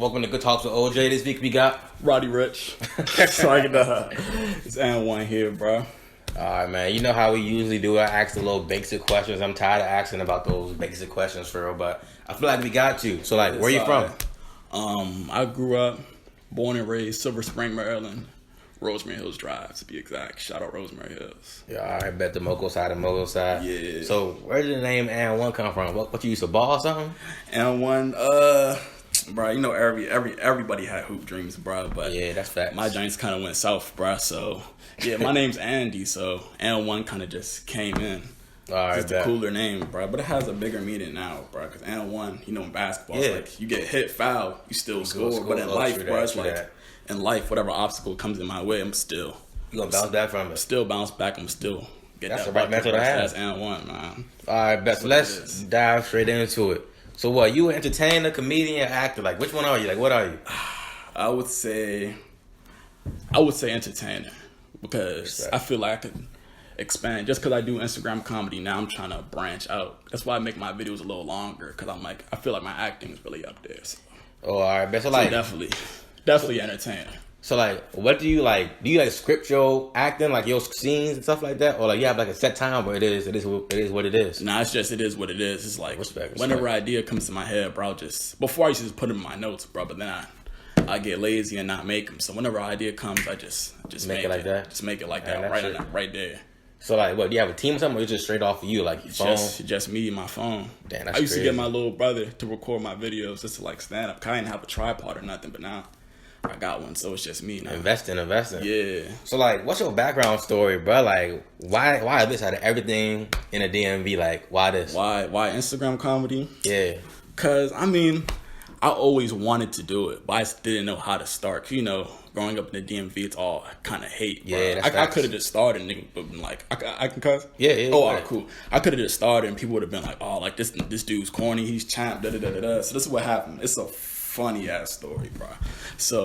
Welcome to Good Talks with Ojay. This week we got Roddy Rich. Sorry, it's And1 here, bro. Alright, man. You know how we usually do. I ask the little basic questions. I'm tired of asking about those basic questions for real, but I feel like we got to. So, like, where you from? I grew up, born and raised, Silver Spring, Maryland. Rosemary Hills Drive, to be exact. Shout out Rosemary Hills. Yeah, I bet the Moco side and Moco side. Yeah. So, where did the name And1 come from? What you used to ball or something? And1, bro, you know everybody had hoop dreams, bro. But yeah, that's facts. My giants kind of went south, bro. So yeah, my name's Andy, so And1 kind of just came in. Just a cooler name, bro. But it has a bigger meaning now, bro. Because And1, you know, in basketball, it's like you get hit, foul, you still score. But in life, bro, it's like in life, whatever obstacle comes in my way, you gonna bounce back from it. Still bounce back. I'm still get that's that. The right mental to have. That's And1, man. All right, best. Let's dive straight into it. So what? You an entertainer, comedian, actor? Like, which one are you? Like, what are you? I would say entertainer, because I feel like I could expand. Just because I do Instagram comedy now, I'm trying to branch out. That's why I make my videos a little longer, because I feel like my acting is really up there. So. Oh, all right, best. So like, definitely entertainer. So like, what do you like? Do you like script your acting, like your scenes and stuff like that, or like you have like a set time where it is what it is? Nah, it's just it is what it is. It's like whenever idea comes to my head, bro, before I used to just put them in my notes, bro, but then I get lazy and not make them. So whenever idea comes, I just make it like that. Just make it like that, right there. So like, what do you have a team or something, or it's just straight off of you, like your phone? Just me and my phone. Damn, that's I used crazy. To get my little brother to record my videos just to like stand up. I didn't have a tripod or nothing, but now I got one, so it's just me now. Investing. Yeah. So like, what's your background story, bro? Like, why this out of everything in a DMV? Like, why this? Why Instagram comedy? Yeah. Cause I always wanted to do it, but I just didn't know how to start. You know, growing up in the DMV, it's all kind of hate. Bro. Yeah, I could have just started, and nigga would have been like, I can cuss. Yeah. Oh, all right, cool. I could have just started, and people would have been like, oh, like this dude's corny, he's champ, da da da da. So this is what happened. It's a funny ass story, bro. So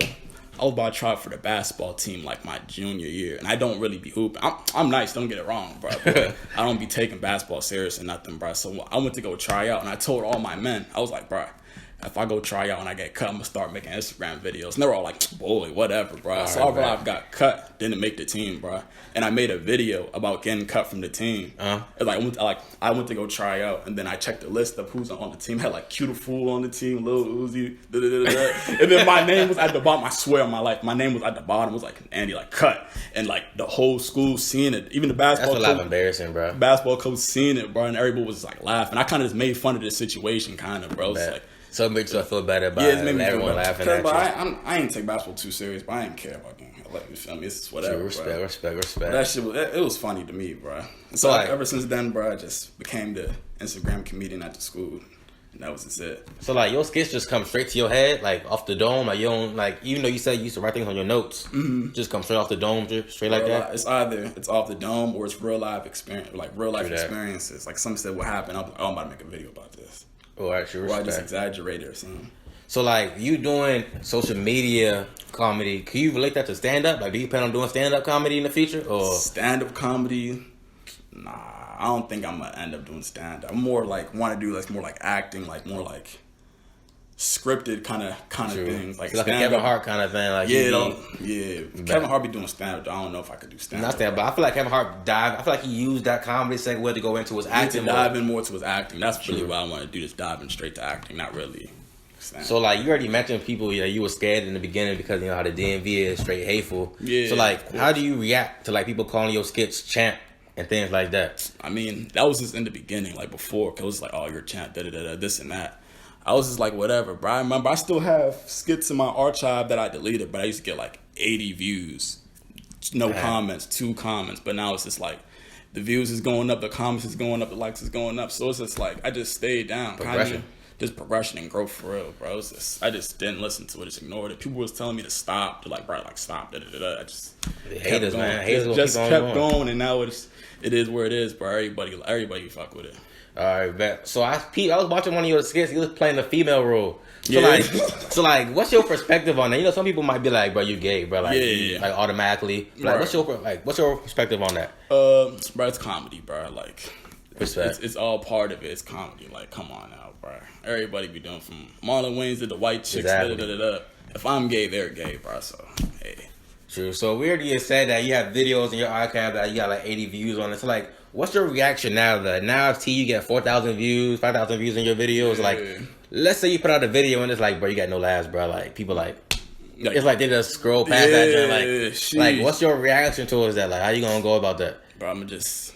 I was about to try for the basketball team like my junior year, and I don't really be hooping. I'm nice, don't get it wrong, bro. But I don't be taking basketball serious or nothing, bro. So I went to go try out, and I told all my men, I was like, bro, if I go try out and I get cut, I'm gonna start making Instagram videos. And they were all like, boy, whatever, bro. So I got cut, didn't make the team, bro. And I made a video about getting cut from the team. I went to go try out, and then I checked the list of who's on the team. I had like Cute Fool on the team, Lil Uzi, and then my name was at the bottom. I swear on my life, my name was at the bottom. It was like Andy, like cut, and like the whole school seeing it. Even the basketball. That's a lot embarrassing, bro. Basketball coach seeing it, bro, and everybody was like laughing. I kind of just made fun of the situation, kind of, bro. It's like. So it makes you feel better about everyone laughing at you. I ain't take basketball too serious, but I didn't care about them. Like, you feel me? It's whatever. Respect. But that shit it was funny to me, bro. So like, ever since then, bro, I just became the Instagram comedian at the school, and that was just it. So like, your skits just come straight to your head, like off the dome, like you don't like. Even though you said you used to write things on your notes, just come straight off the dome, straight like that. It's either it's off the dome or it's real life experience, like real life experiences. Like somebody said, what happened? I'm about to make a video about this. Oh, actually, or I just exaggerate it or something. So, like, you doing social media comedy, can you relate that to stand-up? Like, do you plan on doing stand-up comedy in the future? Or stand-up comedy? Nah, I don't think I'm going to end up doing stand-up. I'm more like, want to do like more like acting, like more like scripted kind of things. Like a Kevin Hart kind of thing. Like Kevin Hart be doing stand-up. I don't know if I could do stand-up. Not stand-up, but I feel like Kevin Hart I feel like he used that comedy segue to go into his acting. Dive in more to his acting. That's really what I want to do, just diving straight to acting, not really stand-up. So like, you already mentioned people, you were scared in the beginning because you know how the DMV is straight hateful. Yeah. So like, how do you react to like people calling your skits champ and things like that? I mean, that was just in the beginning, like before, cause it was like, oh, you're champ, this and that. I was just like, whatever, bro. I remember I still have skits in my archive that I deleted, but I used to get like 80 views, no comments, 2 comments. But now it's just like the views is going up, the comments is going up, the likes is going up. So it's just like I just stayed down. Just progression and growth for real, bro. I just didn't listen to it, just ignored it. People was telling me to stop, to like, bro, like stop, I just haters, going. Man. Haters just kept going, and now it is where it is, bro. Everybody fuck with it. All right, bet. So I was watching one of your skits. You was playing the female role. So like, what's your perspective on that? You know, some people might be like, "Bro, you gay, bro." Like, like automatically. Like, what's your perspective on that? Bro, it's comedy, bro. Like, It's all part of it. It's comedy. Like, come on now, bro. Everybody be doing from Marlon Wayans to the white chicks. Exactly. If I'm gay, they're gay, bro. So, hey. True. So we already said that you have videos in your archive that you got like 80 views on it. So like, what's your reaction now that now if you get 4,000 views, 5,000 views in your videos? Like, let's say you put out a video and it's like, bro, you got no laughs, bro. Like, people like it's like they just scroll past that and like what's your reaction towards that? Like, how you gonna go about that? Bro, I'm gonna just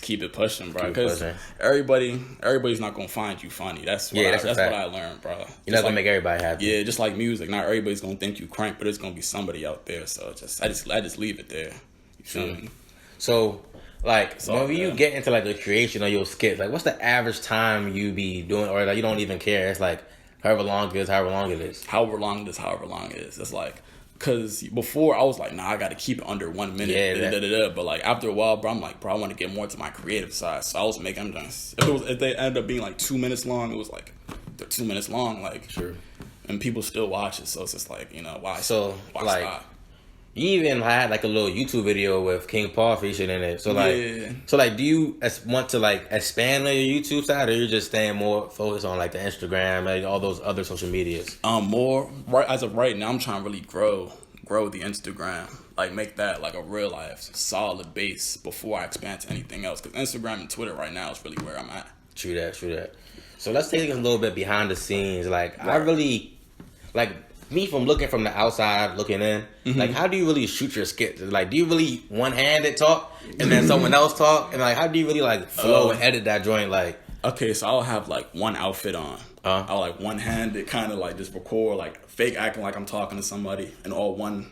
keep it pushing, bro. Because everybody's not gonna find you funny. That's what I learned, bro. You're not gonna make everybody happy. Yeah, just like music. Not everybody's gonna think you crank, but there's gonna be somebody out there. So I just leave it there. You feel me? So like when you get into like the creation of your skits, like what's the average time you be doing, or like you don't even care? It's like however long it is. However long it is. It's like. Because before, I was like, nah, I got to keep it under 1 minute. But, like, after a while, bro, I'm like, bro, I want to get more to my creative side. So I was making them just... If they ended up being, like, 2 minutes long, it was, like, they're 2 minutes long. Like, sure. And people still watch it. So it's just like, you know, why like, stop? You even had, like, a little YouTube video with King Paul featured in it. So, like, do you want to, like, expand on your YouTube side, or you're just staying more focused on, like, the Instagram, like, all those other social medias? As of right now, I'm trying to really grow the Instagram. Like, make that, like, a real life solid base before I expand to anything else. Because Instagram and Twitter right now is really where I'm at. True that. So, let's take a little bit behind the scenes. Like, I really, like... Me from looking from the outside, looking in, like how do you really shoot your skits? Like, do you really one-handed talk and then someone else talk? And like, how do you really like flow and edit that joint? Like, okay, so I'll have like one outfit on. I'll like one-handed kind of like just record, like fake acting like I'm talking to somebody, and all one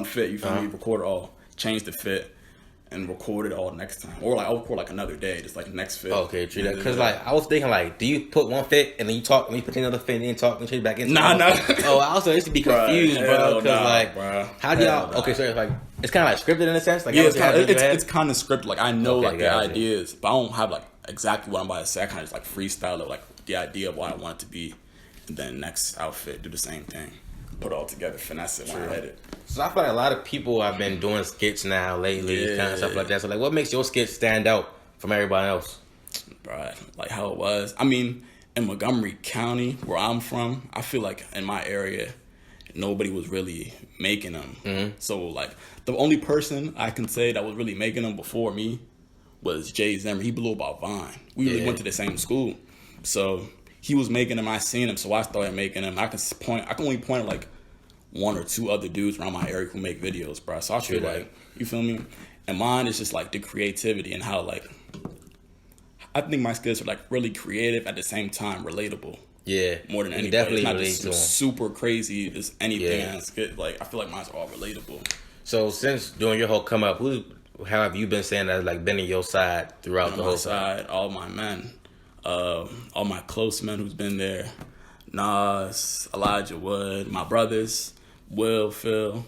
fit. You feel me? Record it all, change the fit, and record it all next time. Or like I'll record like another day, just like next fit. Okay, true that. Because like I was thinking like, do you put one fit and then you talk and you put another fit and then talk and change back into Nah. Oh, I also used to be confused, bro. Because how do y'all? Okay, so it's kind of like scripted in a sense. Like it's kind of scripted. Like I know like the ideas, but I don't have like exactly what I'm about to say. I kind of just like freestyle it, like the idea of what I want it to be, and then next outfit do the same thing. Put it all together, finesse it when I edit. So I feel like a lot of people have been doing skits now lately, kind of stuff like that. So like, what makes your skit stand out from everybody else? Bro, like how it was. I mean, in Montgomery County, where I'm from, I feel like in my area, nobody was really making them. So like, the only person I can say that was really making them before me was Jay Zimmer. He blew about Vine. We really went to the same school, so he was making them. I seen him, so I started making them. I can only point at like one or two other dudes around my area who make videos, bro. So I feel like, you feel me? And mine is just like the creativity and how like, I think my skits are like really creative at the same time relatable. Yeah. More than anybody. Definitely it's not just super crazy as anything. Yeah. Like, I feel like mine's are all relatable. So since doing your whole come up, how have you been saying that like been in your side throughout the whole side? All my men. All my close men who's been there. Nas, Elijah Wood, my brothers, Will, Phil,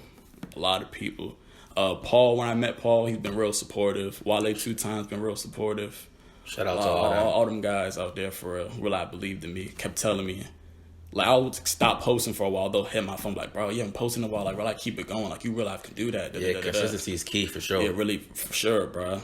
a lot of people. Paul, when I met Paul, he's been real supportive. Wale 2 times been real supportive. Shout out to all them guys out there for real. Really believed in me. Kept telling me. Like, I would stop posting for a while. They'll hit my phone like, bro, you haven't posted in a while. Like, bro, like, keep it going. Like, you realize I can do that. Consistency is key for sure. Yeah, really, for sure, bro.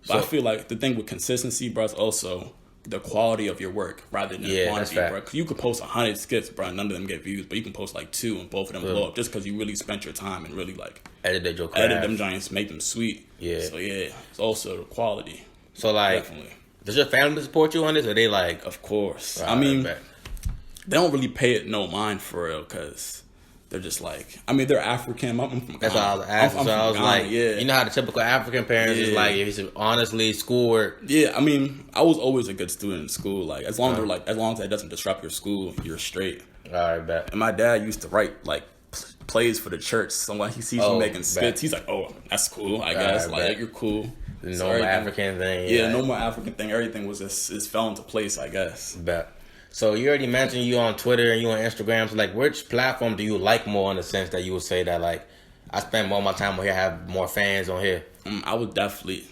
But I feel like the thing with consistency, bro, is also the quality of your work rather than the quantity, bro. Cause you could post 100 skits, bro, none of them get views, but you can post like 2 and both of them blow up just because you really spent your time and really like edit them giants, make them sweet. Yeah. So yeah, it's also the quality. So like, definitely. Does your family support you on this, or they like? Of course. I mean, they don't really pay it no mind for real, cause they're just like, I mean, they're African. I'm from Ghana. That's what I was asking. So I was like, you know how the typical African parents is like, if it's honestly schoolwork. Yeah, I mean, I was always a good student in school. Like, as long as that doesn't disrupt your school, you're straight. All right, bet. And my dad used to write like plays for the church. So when he sees me making skits, he's like, "Oh, that's cool. I guess like you're cool." The normal African thing. Yeah, normal African thing. Everything was just fell into place, I guess. Bet. So you already mentioned you on Twitter and you on Instagram. So like, which platform do you like more in the sense that you would say that like, I spend more of my time on here, I have more fans on here? I would definitely,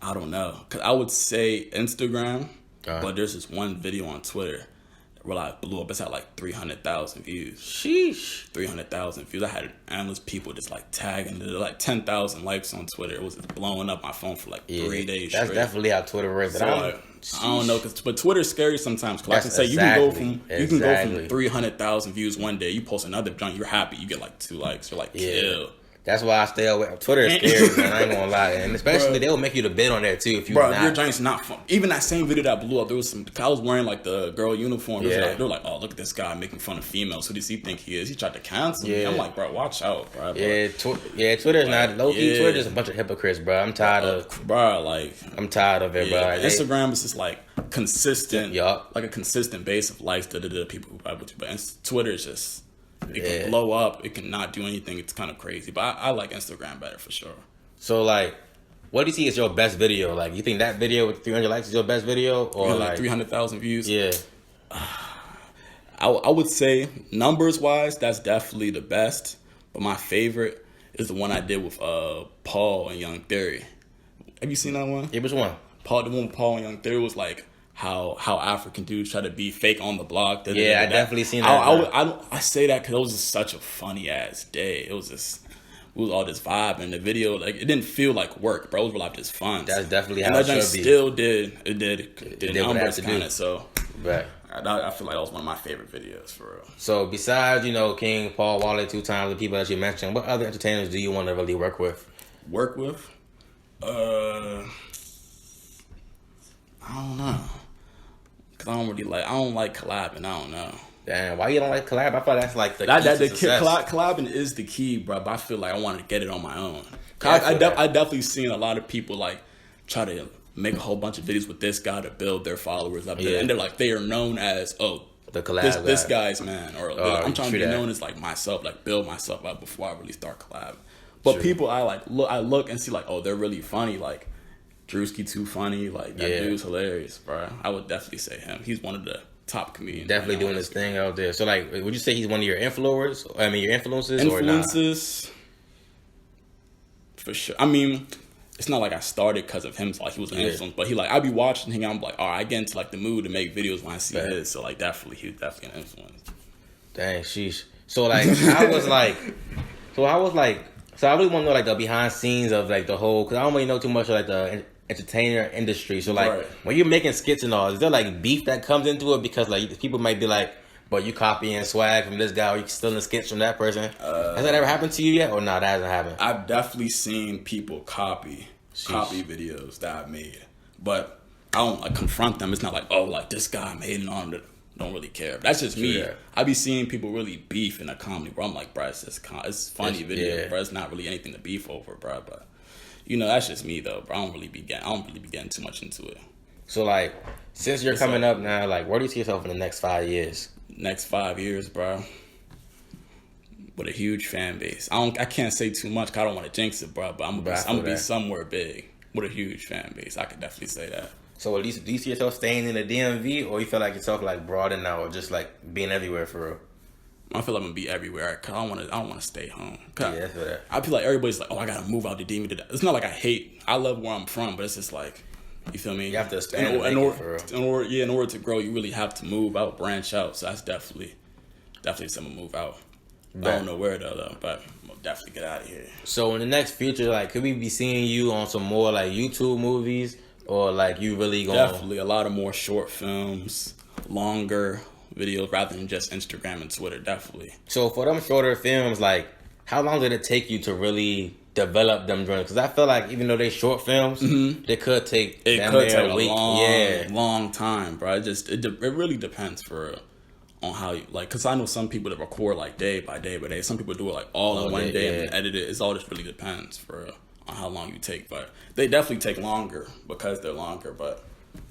I don't know, because I would say Instagram, but there's this one video on Twitter that blew up. It's at like 300,000 views. Sheesh. 300,000 views. I had endless people just like tagging it, like 10,000 likes on Twitter. It was just blowing up my phone for like 3 days That's straight. definitely how Twitter works. So I don't know, but Twitter's scary sometimes. Cause I can say you can go from 300,000 views one day. You post another junk, you're happy. You get like 2 likes. You're like, kill. That's why I stay away. Twitter is scary, man. I ain't gonna lie, and especially they'll make you the bid on there too. If you your joint's not fun. Even that same video that blew up, there was some. I was wearing like the girl uniform. They were like, "Oh, look at this guy making fun of females. Who does he think he is? He tried to cancel me." I'm like, "Bro, watch out, bro." Twitter's not low key. Twitter's a bunch of hypocrites, bro. I'm tired of it, bro. Instagram is just like consistent, like a consistent base of likes. People who vibe with you, but Twitter is just. It can blow up. It can not do anything. It's kind of crazy. But I like Instagram better for sure. So, like, what do you see as your best video? Like, you think that video with 300 likes is your best video? Or like 300,000 views? Yeah. I would say, numbers-wise, that's definitely the best. But my favorite is the one I did with Paul and Young Theory. Have you seen that one? Yeah, which one? The one with Paul and Young Theory was like... How African dudes try to be fake on the block. I definitely seen that. I say that because it was just such a funny ass day. It was all this vibe in the video. Like it didn't feel like work, bro. It was like just fun. That's definitely how it should be. Still did numbers kind of. So right. I feel like that was one of my favorite videos for real. So besides King, Paul, Wale, 2 times, the people that you mentioned, what other entertainers do you want to really work with? I don't know. Cause I don't like collabing. I don't know. Damn, why you don't like collab? I thought that's like the key collabing is the key, bro. But I feel like I want to get it on my own. I definitely seen a lot of people like try to make a whole bunch of videos with this guy to build their followers up there, and they're like they are known as the collab this guy's man, or I'm trying to be known as like myself, like build myself up before I really start collabing. But people I look and see like they're really funny like. Drewski too funny, like that dude's hilarious, bro. I would definitely say him. He's one of the top comedians. Definitely doing his thing out there. So, like, would you say he's one of your influencers? I mean, your influences, Influences, for sure. I mean, it's not like I started because of him. So, like, he was an influence, but I be watching him. I'm like, all right, I get into like the mood to make videos when I see his. So, like, he was definitely an influence. Dang, sheesh. So, like, I really want to know like the behind scenes of like the whole, because I don't really know too much of like the entertainer industry. So like when you're making skits and all, is there like beef that comes into it? Because like people might be like, but you copying swag from this guy or you stealing skits from that person. Has that ever happened to you yet? Or no, that hasn't happened? I've definitely seen people copy videos that I've made. But I don't like confront them. It's not like, like this guy made it on it. Don't really care. That's just me. Yeah. I be seeing people really beef in a comedy where I'm like, bro, it's funny video, bro. It's not really anything to beef over, bro. But that's just me though, bro. I don't really be getting too much into it. So like, since you're coming up now, like, where do you see yourself in the next 5 years? Next 5 years, bro. With a huge fan base. I can't say too much 'cause I don't want to jinx it, bro. But I'm gonna be somewhere big with a huge fan base. I could definitely say that. So at least do you see yourself staying in the DMV, or you feel like yourself like broadening out, or just like being everywhere for real? I feel like I'm gonna be everywhere because I don't want to stay home. Yeah, that's that. I feel like everybody's like, I gotta move out the DMV. It's not like I love where I'm from, but it's just like, you feel me? You have to expand in order to grow, you really have to move out, branch out. So that's definitely something to move out. Right. I don't know where though, but I'll definitely get out of here. So in the next future, like, could we be seeing you on some more like YouTube movies, or like you really going? Definitely a lot of more short films, longer videos rather than just Instagram and Twitter. Definitely. So for them shorter films, like, how long did it take you to really develop them joints? Because I feel like even though they short films, they could take a week, long time, bro. It really depends on how you like. Because I know some people that record like day by day. Some people do it like all in one day and then edit it. It's all just really depends on how long you take. But they definitely take longer because they're longer. But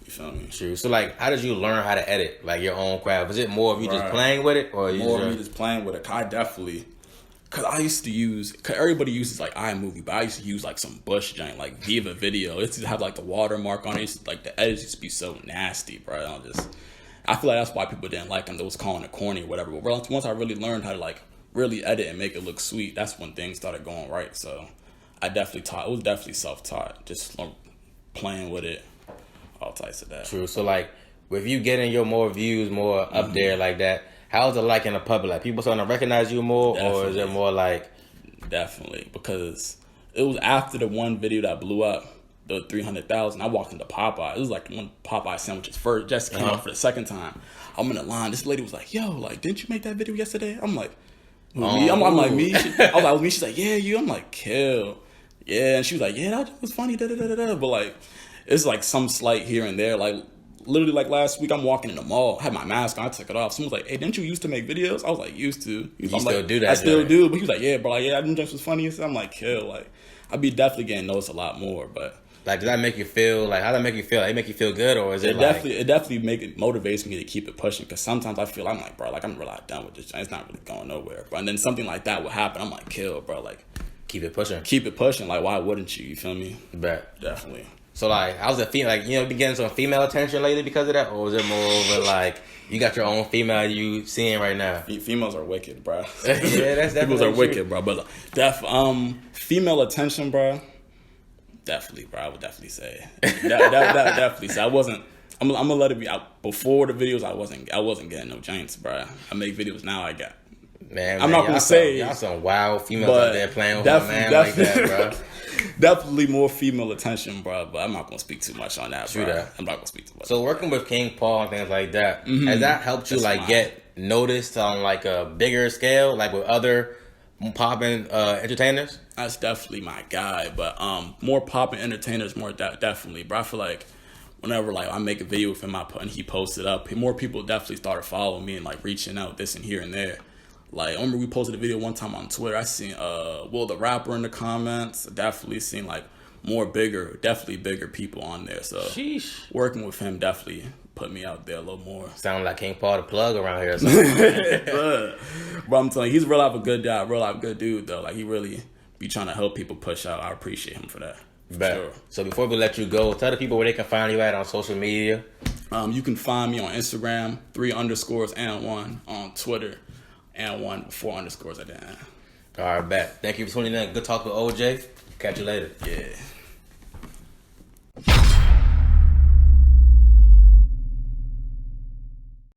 you feel me? True. So like, how did you learn how to edit like your own craft? Was it more of you just playing with it, or more of me just playing with it? Cause I used to use, cause everybody uses like iMovie, but I used to use like some Bush giant, like Viva Video. It used to have like the watermark on it. Like the edits used to be so nasty, bro. I feel like that's why people didn't like them. They was calling it corny or whatever. But once I really learned how to like really edit and make it look sweet, that's when things started going right. So I definitely taught. It was definitely self-taught, just playing with it, all types of that. True. So like, with you getting your more views, more up there like that, how's it like in the public? Like people starting to recognize you more, or is it more like? Definitely, because it was after the one video that blew up, the 300,000. I walked into Popeye. It was like one Popeye sandwiches first, just came out for the second time. I'm in the line. This lady was like, "Yo, like, didn't you make that video yesterday?" I'm like, me? I'm like, me? I was like, me? She's like, yeah, you. I'm like, kill. Yeah, and she was like, yeah, that was funny, da-da-da-da-da. But, like, it's, like, some slight here and there. Like, literally, like, last week, I'm walking in the mall. I had my mask on. I took it off. Someone was like, hey, didn't you used to make videos? I was like, used to. You still do that? I still do. But he was like, yeah, bro, like, yeah, I didn't think it was funny. So I'm like, kill. Like, I'd be definitely getting noticed a lot more, but... Like, does that make you feel, like, how does that make you feel? Like, it make you feel good, or is it like... It definitely motivates me to keep it pushing, because sometimes I feel, I'm like, bro, like, I'm really done with this. It's not really going nowhere, bro. And then something like that will happen. I'm like, kill, bro, like... Keep it pushing. Keep it pushing. Like, why wouldn't you? You feel me? Bet. Definitely. So, like, how's it feel? Like, you know, been getting some female attention lately because of that? Or is it more over, like, you got your own female you seeing right now? Females are wicked, bro. Yeah, that's definitely Females are wicked, bro. But, female attention, bro... Definitely, bro. I would definitely say. Definitely say. I'm gonna let it be. Before the videos, I wasn't getting no giants, bro. I make videos now. I got. Man, I'm not gonna say y'all some wild females out there playing with a man like that, bro. Definitely more female attention, bro. But I'm not gonna speak too much on that, bro. I'm not gonna speak too much. So working with King Paul and things like that, has that helped you get noticed on like a bigger scale, like with other popping entertainers? That's definitely my guy, but more popping entertainers, more definitely. But I feel like whenever like I make a video with him and he posts it up, more people definitely started following me and like reaching out this and here and there. Like I remember we posted a video one time on Twitter. I seen Will the Rapper in the comments. Definitely seen like definitely bigger people on there. So sheesh. Working with him definitely put me out there a little more. Sound like King Paul the plug around here or something. But I'm telling you, he's real life a good guy, real life good dude though. Like he really be trying to help people push out. I appreciate him for that. Sure. So before we let you go, tell the people where they can find you at on social media. You can find me on Instagram, 3_ And1, on Twitter, And1 4_ at the end. All right, bet. Thank you for tuning in. Good talk with OJ. Catch you later. Yeah.